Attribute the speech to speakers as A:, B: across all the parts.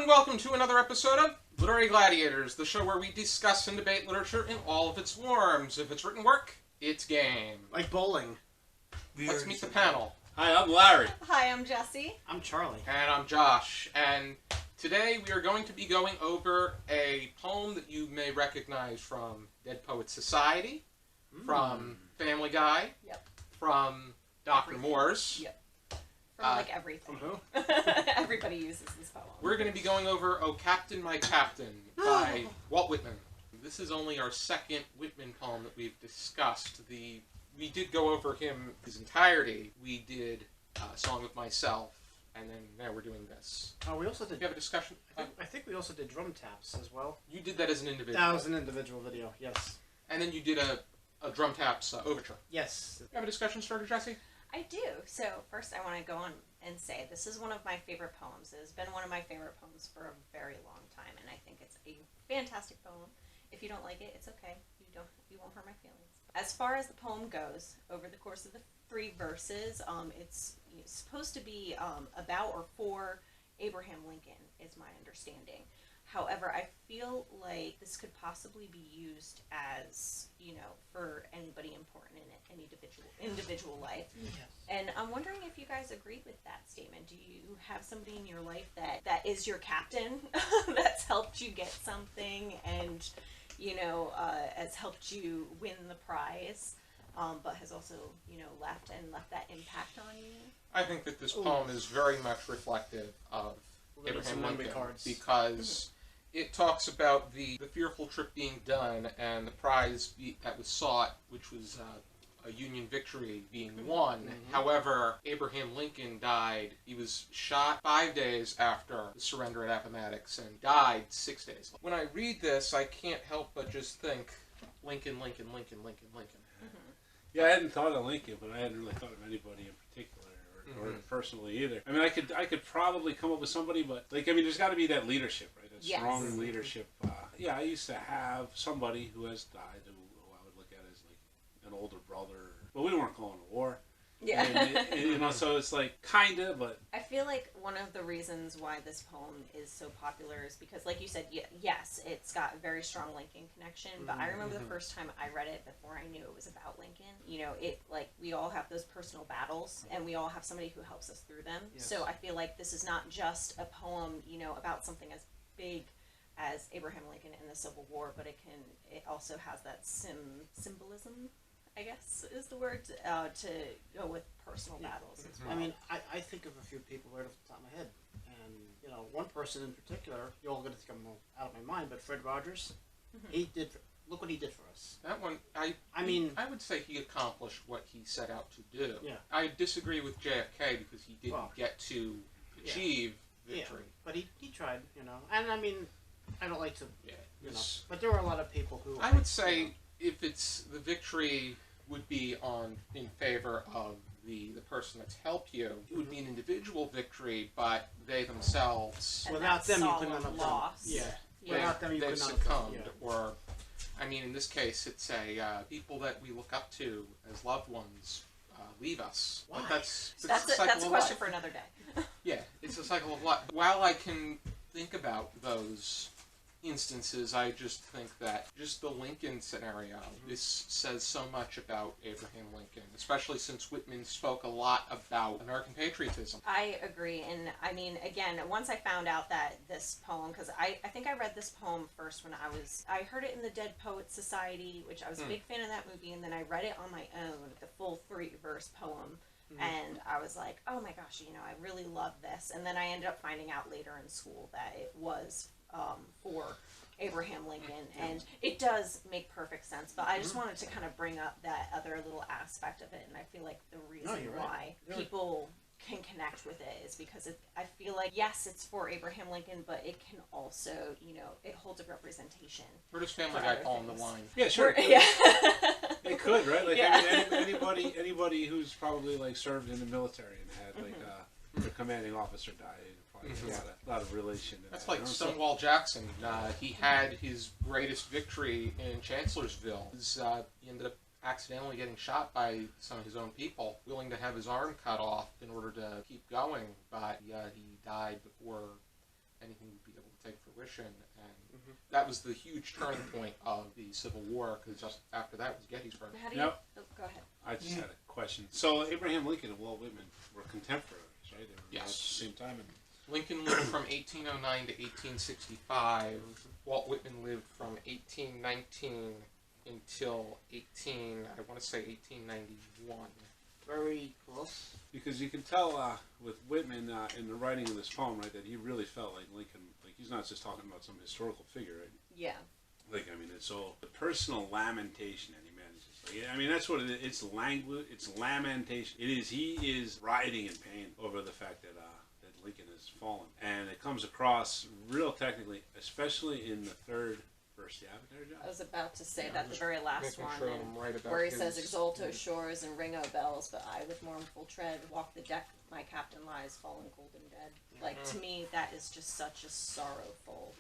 A: and welcome to another episode of Literary Gladiators, the show where we discuss and debate literature in all of its forms. If it's written work, it's game.
B: Like bowling.
A: Let's meet the panel.
C: Hi, I'm Larry.
D: Hi, I'm Jesi.
B: I'm Charlie.
A: And I'm Josh. And today we are going to be going over a poem that you may recognize from Dead Poets Society, from Family Guy, from Dr. Moore's.
D: From like everything.
B: From who?
D: Everybody uses this poem.
A: We're going to be going over "O Captain, My Captain" by Walt Whitman. This is only our second Whitman poem that we've discussed. We did go over him his entirety. We did Song of Myself, and then now we're doing this.
B: Oh, we also did.
A: Do you have a discussion?
B: I think we also did drum taps as well.
A: You did that as an individual.
B: That was an individual video. Yes.
A: And then you did a drum taps overture.
B: Yes.
A: You have a discussion starter, Jesse?
D: I do. So first I want to go on and say this is one of my favorite poems. It has been one of my favorite poems for a very long time, and I think it's a fantastic poem. If you don't like it, it's okay. You won't hurt my feelings. As far as the poem goes, over the course of the 3 verses, it's supposed to be about or for Abraham Lincoln, is my understanding. However, I feel like this could possibly be used as, for anybody important in any individual life.
B: Yes.
D: And I'm wondering if you guys agree with that statement. Do you have somebody in your life that is your captain, that's helped you get something and, has helped you win the prize, but has also, left that impact on you?
A: I think that this poem is very much reflective of Abraham Lincoln because it talks about the fearful trip being done and the prize that was sought, which was a Union victory, being won. However, Abraham Lincoln died. He was shot 5 days after the surrender at Appomattox and died 6 days. When I read this, I can't help but just think Lincoln, Lincoln, Lincoln, Lincoln, Lincoln.
C: Yeah, I hadn't thought of Lincoln, but I hadn't really thought of anybody in particular. Or personally either. I mean, I could probably come up with somebody, but there's got to be that leadership, right? That strong leadership. I used to have somebody who has died who I would look at as like an older brother, but we weren't going to war.
D: Yeah.
C: And, so it's like kinda, but
D: I feel like one of the reasons why this poem is so popular is because, like you said, yes, it's got a very strong Lincoln connection, but I remember the first time I read it before I knew it was about Lincoln. We all have those personal battles, and we all have somebody who helps us through them.
B: Yes.
D: So I feel like this is not just a poem, about something as big as Abraham Lincoln in the Civil War, but it also has that symbolism, I guess is the word, to go with personal battles as well.
B: I mean, I think of a few people right off the top of my head. And, one person in particular, you're all going to think I'm out of my mind, but Fred Rogers, look what he did for us.
A: That one, I would say he accomplished what he set out to do.
B: Yeah.
A: I disagree with JFK because he didn't get to achieve victory.
B: Yeah, but he tried, And I mean, I don't like to, but there were a lot of people who...
A: I would say if it's the victory would be in favor of the person that's helped you. It would be an individual victory, but they themselves...
D: And
B: without them, you could not have
D: lost.
B: done. Yeah. Without them, you could not have
A: succumbed.
B: done.
A: Or, I mean, in this case, it's people that we look up to as loved ones leave us.
B: Why?
A: But that's
D: a question for another day.
A: Yeah, it's a cycle of life. While I can think about those instances, I just think that just the Lincoln scenario, this says so much about Abraham Lincoln, especially since Whitman spoke a lot about American patriotism.
D: I agree, and I mean, again, once I found out that this poem, because I think I read this poem first when I heard it in the Dead Poets Society, which I was a big fan of that movie, and then I read it on my own, the full 3-verse poem. And I was like, oh my gosh, I really love this. And then I ended up finding out later in school that it was for Abraham Lincoln, and it does make perfect sense, but I just wanted to kind of bring up that other little aspect of it, and I feel like the reason why people can connect with it is because I feel like, yes, it's for Abraham Lincoln, but it can also, it holds a representation.
A: Where does Family Guy fall in the line?
C: yeah, sure. It could, right? Like anybody who's probably like served in the military and had like their commanding officer died. A lot of relation to
A: That's
C: that.
A: like Stonewall Jackson. He had his greatest victory in Chancellorsville. He ended up accidentally getting shot by some of his own people, willing to have his arm cut off in order to keep going, but he died before anything would be take fruition, and that was the huge turning point of the Civil War, because just after that was Gettysburg.
D: How do you?
C: Yep.
D: Oh, go ahead.
C: I just had a question. So Abraham Lincoln and Walt Whitman were contemporaries, right? They were
A: Yes.
C: at the same time. And
A: Lincoln lived from 1809 to 1865. Walt Whitman lived from 1819 until I want to say 1891.
B: Very close.
C: because you can tell with Whitman in the writing of this poem, right, that he really felt like Lincoln, like he's not just talking about some historical figure, right?
D: Yeah.
C: Like, I mean, it's all the personal lamentation that he manages. Like, I mean, that's what it is. It's language. It's lamentation. It is. He is writhing in pain over the fact that that Lincoln has fallen, and it comes across real technically, especially in the third verse. You have it there, John?
D: I was about to say that the very last one,
A: Sure
D: and
A: right about
D: where he
A: his,
D: says, "Exult, O shores, and ring, O bells, but I with mournful tread walk the deck. My captain lies, fallen cold and dead." Like, to me, that is just such a sorrowful.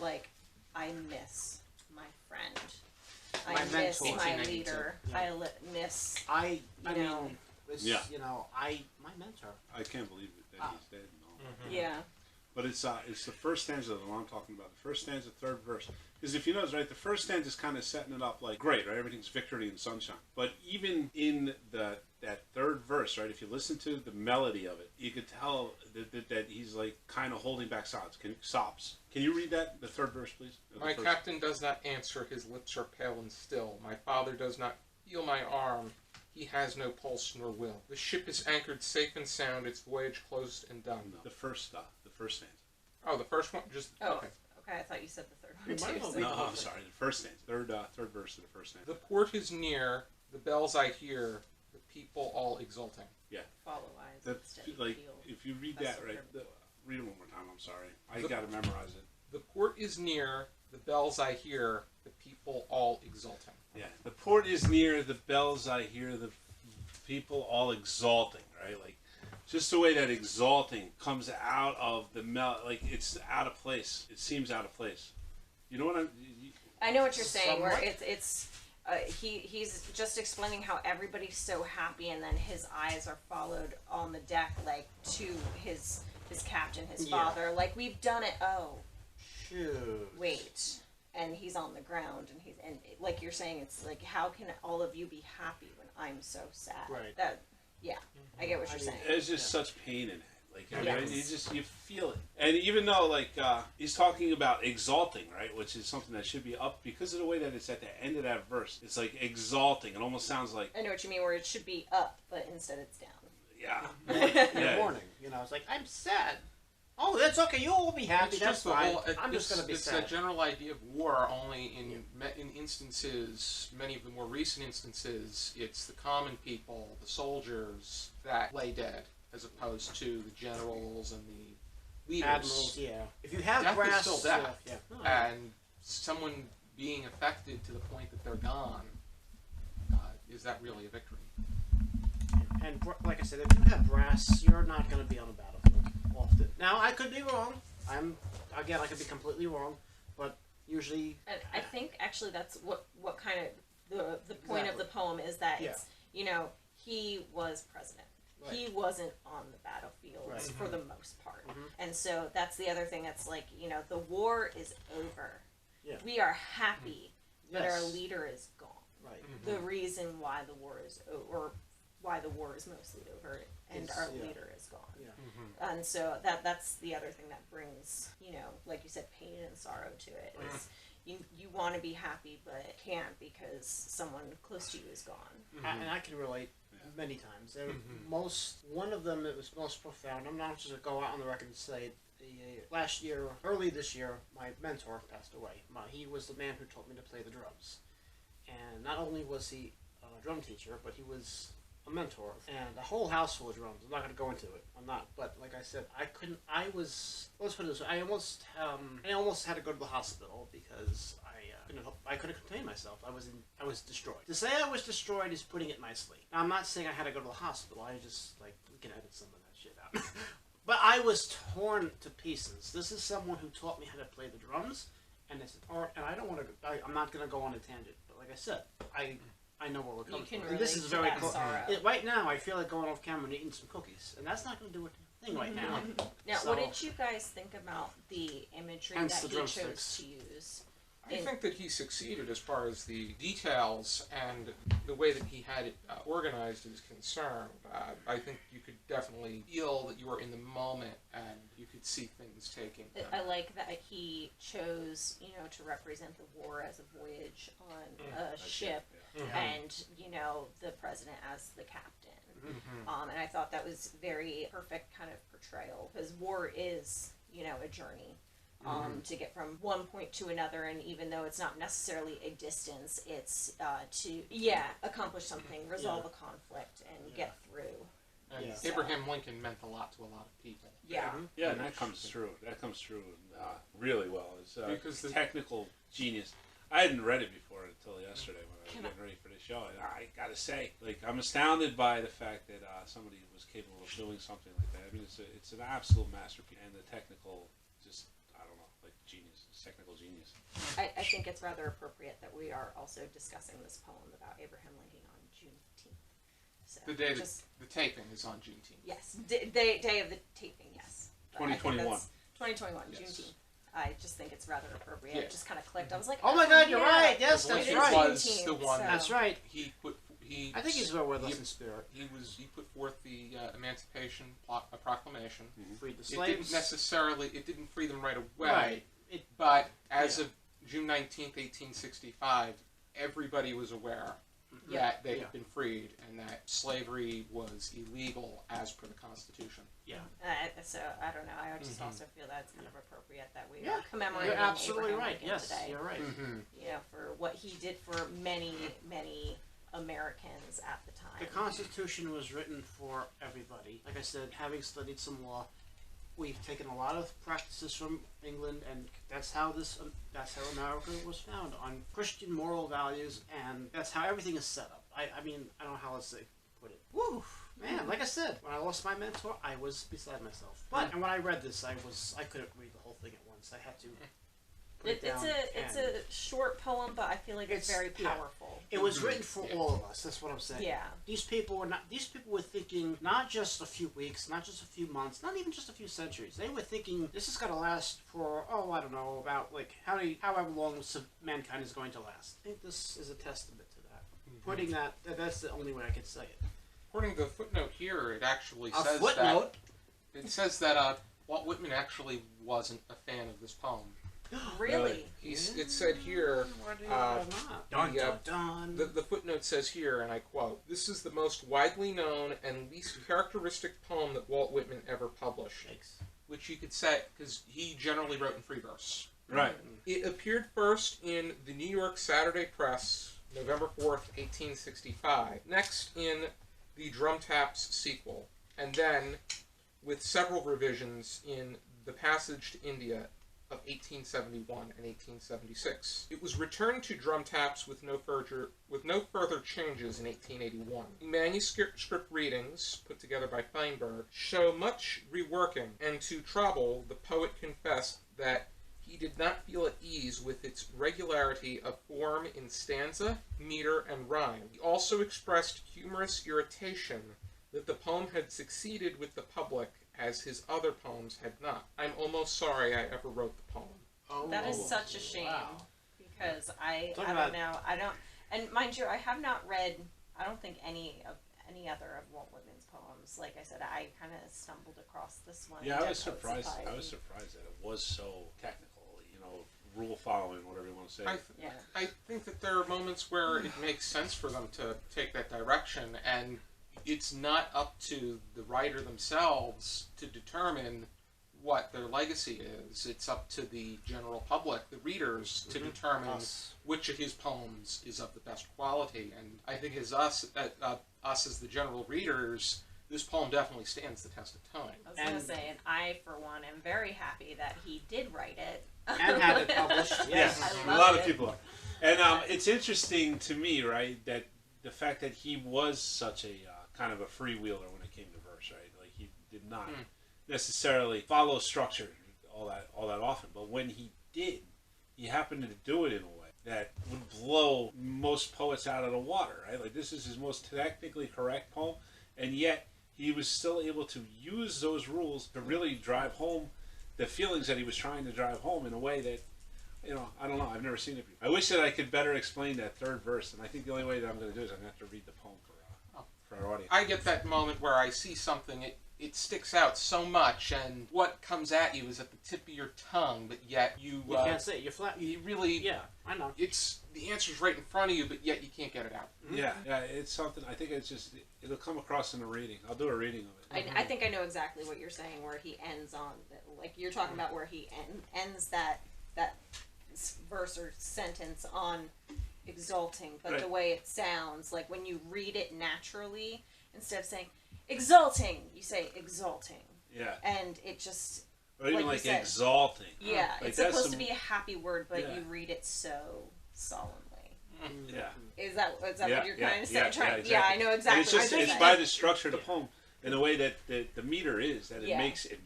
D: Like, I miss my friend. I
B: My
D: miss
B: mentor.
D: my leader.
B: Yeah.
D: I miss.
B: I
D: You know.
B: mean, it's,
C: Yeah.
B: you know, my mentor.
C: I can't believe it, that he's dead and all.
D: Yeah.
C: But it's the first stanza that I'm talking about. The first stanza, third verse. Because if you notice, right, the first stanza is kind of setting it up like, great, right, everything's victory and sunshine. But even in that third verse, right, if you listen to the melody of it, you could tell that he's like kind of holding back sobs. Can you read that, the third verse, please?
A: My captain does not answer, his lips are pale and still. My father does not feel my arm, he has no pulse nor will. The ship is anchored safe and sound, its voyage closed and done.
C: No, the first stanza.
A: Oh, the first one? Just,
D: Oh,
A: okay.
D: okay. I thought you said the third
B: We
D: one
B: might
D: too.
B: as well
D: so-
B: read
C: No, I'm sorry, the first stanza. Third verse of the first stanza.
A: The port is near, the bells I hear, the people all exulting.
D: Follow eyes.
C: That's
D: steady
C: like,
D: keel.
C: if you read
D: That's
C: that,
D: so
C: right,
D: good.
C: read it one more time, I'm sorry. I got to memorize it.
A: The port is near, the bells I hear, the people all exulting.
C: Yeah, the port is near, the bells I hear, the people all exalting, right? Like, just the way that exalting comes out of the like it's out of place. It seems out of place. You know what I'm?
D: I know what you're saying. Where
B: Somewhat.
D: it's he's just explaining how everybody's so happy, and then his eyes are followed on the deck, like to his captain, his
B: Yeah.
D: father. Like, we've done it. Oh,
B: Shoot.
D: wait, and he's on the ground, and like you're saying, it's like, how can all of you be happy when I'm so sad?
B: Right.
D: That, yeah, I get what you're
B: I mean,
D: saying.
C: There's just such pain in it. Like, I mean,
D: Yes.
C: you feel it. And even though, like, he's talking about exalting, right, which is something that should be up because of the way that it's at the end of that verse. It's like exalting. It almost sounds like,
D: I know what you mean. Where it should be up, but instead it's down.
C: yeah,
B: In the morning, you know, it's like, I'm sad. Oh, that's okay. You'll all be happy.
A: It's
B: That's
A: just the
B: fine.
A: whole,
B: I'm just going to be
A: it's
B: sad.
A: a general idea of war, only in instances, many of the more recent instances, it's the common people, the soldiers, that lay dead, as opposed to the generals and the leaders.
B: Admirals, yeah. If you have
A: Death is
B: brass,
A: still death.
B: yeah. No,
A: And someone being affected to the point that they're gone, is that really a victory?
B: and like I said, if you have brass, you're not going to be on the battlefield often. Now, I could be wrong. I could be completely wrong, but usually,
D: And I think actually that's what kind of the point of
B: Exactly.
D: the poem is that
B: Yeah.
D: it's, you know, he was president.
B: Right.
D: He wasn't on the battlefields
B: Right.
D: for the most part.
B: Mhm.
D: And so that's the other thing that's like, you know, the war is over.
B: Yeah.
D: We are happy that our
B: Yes.
D: leader is gone.
B: right.
D: The reason why the war is or why the war is mostly over and
B: It's-
D: our
B: yeah.
D: leader is gone.
B: Yeah.
D: And so that's the other thing that brings, you know, like you said, pain and sorrow to it. Is you want to be happy but can't because someone close to you is gone.
B: And I can relate many times. One of them that was most profound. I'm not just going to go out on the record and say early this year, my mentor passed away. He was the man who taught me to play the drums. And not only was he a drum teacher, but he was a mentor. And the whole house full of drums. I'm not going to go into it. I'm not. But like I said, let's put it this way. I almost had to go to the hospital because I couldn't contain myself. I was destroyed. To say I was destroyed is putting it nicely. Now, I'm not saying I had to go to the hospital. I just, we can edit some of that shit out. But I was torn to pieces. This is someone who taught me how to play the drums, and I don't want to. I'm not going to go on a tangent. But like I said, I know where we're
D: You
B: coming
D: can
B: from.
D: relate
B: And this is
D: to
B: very
D: that
B: close.
D: sorrow.
B: Right now, I feel like going off camera and eating some cookies, and that's not going to do it. thing right now.
D: Now,
B: So-
D: what did you guys think about the imagery
B: Hence
D: that
B: the
D: he chose
B: drumsticks.
D: to use?
A: I think that he succeeded as far as the details and the way that he had it organized is concerned. I think you could definitely feel that you were in the moment and you could see things taking.
D: I like that he chose, to represent the war as a voyage on a ship, and the president as the captain. And I thought that was very perfect kind of portrayal, because war is, a journey. To get from one point to another, and even though it's not necessarily a distance, it's to accomplish something, resolve a conflict, and get through.
A: And Abraham Lincoln meant a lot to a lot of people.
D: Yeah.
C: Yeah, and that comes through. That comes through really well. It's
A: Because the
C: technical genius. I hadn't read it before until yesterday when I was getting ready for the show. And I gotta say, I'm astounded by the fact that somebody was capable of doing something like that. I mean, it's an absolute masterpiece, and the technical, just genius, technical genius.
D: I think it's rather appropriate that we are also discussing this poem about Abraham Lincoln on Juneteenth. So
A: the day the taping is on Juneteenth.
D: Yes, day of the taping. Yes.
C: 2021.
D: 2021
A: Yes.
D: Juneteenth. I just think it's rather appropriate.
A: Yeah.
D: It just kind of clicked. I was like,
B: Oh my God, you're
D: yeah.
B: right. Yes,
A: It
B: that's
D: is
B: right.
A: was
D: Juneteenth,
A: the one.
D: so-
B: That's right.
A: He
B: I think he's well with us in spirit.
A: He put forth the Emancipation Proclamation.
B: Freed the
A: It
B: slaves.
A: didn't free them right away.
B: Right.
A: But as of June 19th, 1865, everybody was aware that they had been freed and that slavery was illegal as per the Constitution.
B: Yeah.
D: So I don't know. I just also feel that's kind of appropriate that we
B: Yeah.
D: are commemorating
B: You're absolutely
D: Abraham
B: right.
D: Lincoln
B: Yes,
D: today.
B: you're right.
D: For what he did for many, many Americans at the time.
B: The Constitution was written for everybody. Like I said, having studied some law, we've taken a lot of practices from England, and that's how America was found, on Christian moral values, and that's how everything is set up. I mean, I don't know how else to put it. Woo! Man, like I said, when I lost my mentor, I was beside myself. And when I read this, I couldn't read the whole thing at once. I had to put it down.
D: It's a short poem, but I feel like it's very powerful.
B: It was written for all of us. That's what I'm saying.
D: Yeah.
B: These people were thinking not just a few weeks, not just a few months, not even just a few centuries. They were thinking this is going to last for I don't know, about however long mankind is going to last. I think this is a testament to that. Putting that's the only way I can say it.
A: According to the footnote here, it actually
B: A
A: says
B: footnote.
A: that it says that Walt Whitman actually wasn't a fan of this poem.
D: Really?
A: It said here.
B: Dun, dun, dun.
A: The footnote says here, and I quote, "This is the most widely known and least characteristic poem that Walt Whitman ever published."
B: Thanks.
A: Which you could say, because he generally wrote in free verse.
C: Right.
A: It appeared first in the New York Saturday Press, November 4th, 1865. Next in the Drum Taps sequel. And then, with several revisions, in The Passage to India of 1871 and 1876. It was returned to Drum Taps with no further changes in 1881. Manuscript readings, put together by Feinberg, show much reworking, and to Trouble, the poet confessed that he did not feel at ease with its regularity of form in stanza, meter, and rhyme. He also expressed humorous irritation that the poem had succeeded with the public as his other poems had not. I'm almost sorry I ever wrote the poem.
D: That is such a shame, because I don't know. And mind you, I have not read, I don't think any other of Walt Whitman's poems. Like I said, I kind of stumbled across this one.
C: Yeah, I was surprised that it was so technical, rule following, whatever you want to say.
A: I think that there are moments where it makes sense for them to take that direction, and it's not up to the writer themselves to determine what their legacy is. It's up to the general public, the readers, to determine which of his poems is of the best quality. And I think as us as the general readers, this poem definitely stands the test of time.
D: I was going to say, and I, for one, am very happy that he did write it.
B: And had it published. Yes.
C: A lot of people are. And it's interesting to me, right, that the fact that he was such a kind of a freewheeler when it came to verse, right? Like, he did not necessarily follow structure all that often, but when he did, he happened to do it in a way that would blow most poets out of the water, right? Like, this is his most technically correct poem, and yet he was still able to use those rules to really drive home the feelings that he was trying to drive home in a way that, I don't know. I've never seen it before. I wish that I could better explain that third verse, and I think the only way that I'm going to do is I'm going to have to read the poem for our audience.
A: I get that moment where I see something, it sticks out so much, and what comes at you is at the tip of your tongue, but yet you
B: can't say it. You're flat.
A: You really,
B: yeah, I know.
A: It's the answer's right in front of you, but yet you can't get it out.
C: Yeah, it's something. I think it's just it'll come across in a reading. I'll do a reading of it.
D: I think I know exactly what you're saying. Where he ends on, like you're talking about, where he ends that verse or sentence on exalting, but
C: right.
D: the way it sounds, like when you read it naturally, instead of saying exalting, you say exalting.
C: Yeah.
D: And it just,
C: or even like exalting.
D: Yeah,
C: like
D: it's supposed to be a happy word, but you read it so solemnly.
C: Yeah.
D: Is that what you're kind of saying?
C: Yeah, exactly.
D: Yeah, I know exactly.
C: And it's by the structure of the poem. In the way that the meter is, that it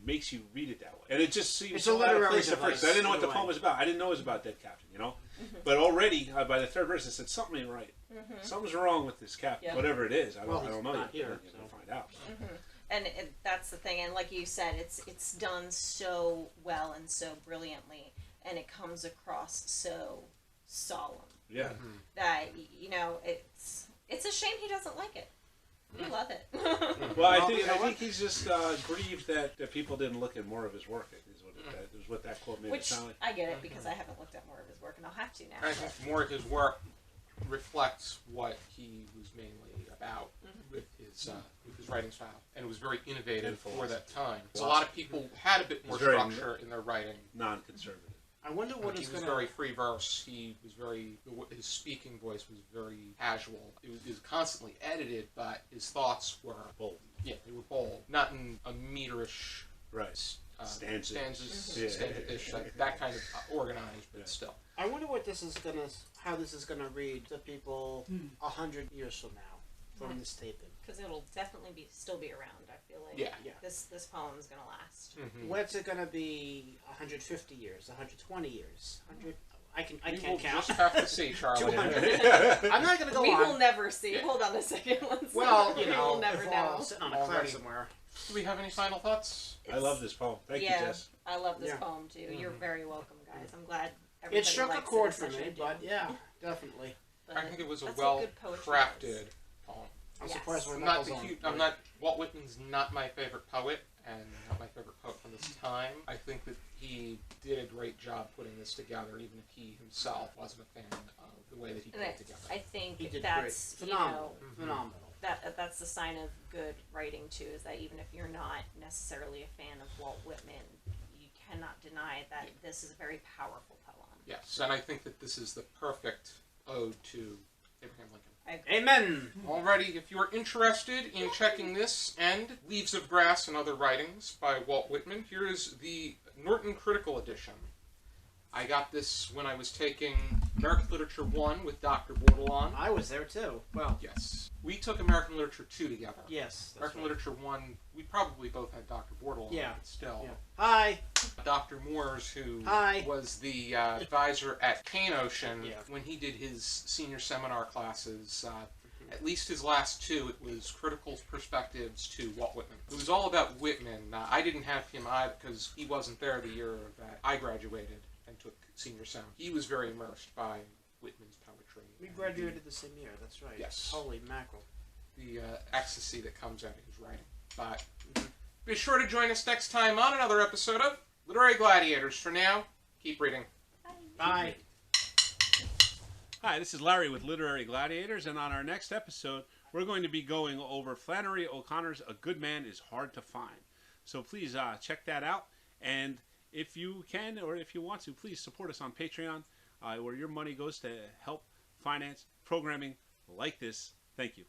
C: makes you read it that way, and it just seems
B: it's a literary device.
C: I didn't know what the poem was about. I didn't know it was about Dead Captain, But already by the third verse, it said something ain't right. Something's wrong with this captain, whatever it is. I don't know yet. You're gonna find out.
D: And that's the thing, and like you said, it's done so well and so brilliantly, and it comes across so solemn.
C: Yeah.
D: That it's a shame he doesn't like it. We love it.
C: Well, I think he's just grieved that people didn't look at more of his work. Is what that quote made it sound like.
D: I get it, because I haven't looked at more of his work, and I'll have to now.
A: I think more of his work reflects what he was mainly about with his writing style, and it was very innovative for that time. So a lot of people had a bit more structure in their writing.
C: Non-conservative.
B: I wonder what
A: he was very free verse. He was his speaking voice was very casual. It was constantly edited, but his thoughts were
C: bold.
A: Yeah, they were bold, not in a meterish stanzas-ish, like that kind of organized, but still.
B: I wonder how this is gonna read to people 100 years from now from this taping.
D: Because it'll definitely still be around. I feel like this poem is gonna last.
B: What's it gonna be? 150 years, 120 years, 100. I can't count.
A: Just have to see, Charlie.
B: 200. I'm not gonna go
D: We
B: on.
D: will never see. Hold on a second.
B: Well,
D: we will never know.
B: Sitting on a cliff somewhere.
A: Do we have any final thoughts?
C: I love this poem. Thank you, Jess.
D: I love this poem too. You're very welcome, guys. I'm glad everybody
B: It struck a chord for me,
D: but
B: yeah, definitely.
A: But I think it was a well-crafted poem.
B: I'm surprised we're
A: not Walt Whitman's not my favorite poet, and not my favorite poet from this time. I think that he did a great job putting this together, even if he himself wasn't a fan of the way that he put it together.
D: I think
B: did
D: that's
B: phenomenal.
D: That's the sign of good writing too. Is that even if you're not necessarily a fan of Walt Whitman, you cannot deny that this is a very powerful poem.
A: Yes, and I think that this is the perfect ode to Abraham Lincoln.
B: Amen.
A: Alrighty, if you're interested in checking this and Leaves of Grass and Other Writings by Walt Whitman, here is the Norton Critical Edition. I got this when I was taking American Literature 1 with Dr. Bordelon.
B: I was there too. Well,
A: yes. We took American Literature 2 together.
B: Yes.
A: American Literature 1, we probably both had Dr. Bordelon.
B: Yeah.
A: But still.
B: Yeah. Hi.
A: Dr. Moores, who was the advisor at Kane Ocean, when he did his senior seminar classes, at least his last two, it was critical perspectives to Walt Whitman. It was all about Whitman. I didn't have him because he wasn't there the year that I graduated and took senior sem. He was very immersed by Whitman's poetry.
B: We graduated the same year, that's right.
A: Yes.
B: Holy mackerel.
A: The ecstasy that comes out of his writing. But be sure to join us next time on another episode of Literary Gladiators. For now, keep reading.
B: Bye.
C: Hi, this is Larry with Literary Gladiators, and on our next episode, we're going to be going over Flannery O'Connor's A Good Man is Hard to Find. So please check that out, and if you can or if you want to, please support us on Patreon, where your money goes to help finance programming like this. Thank you.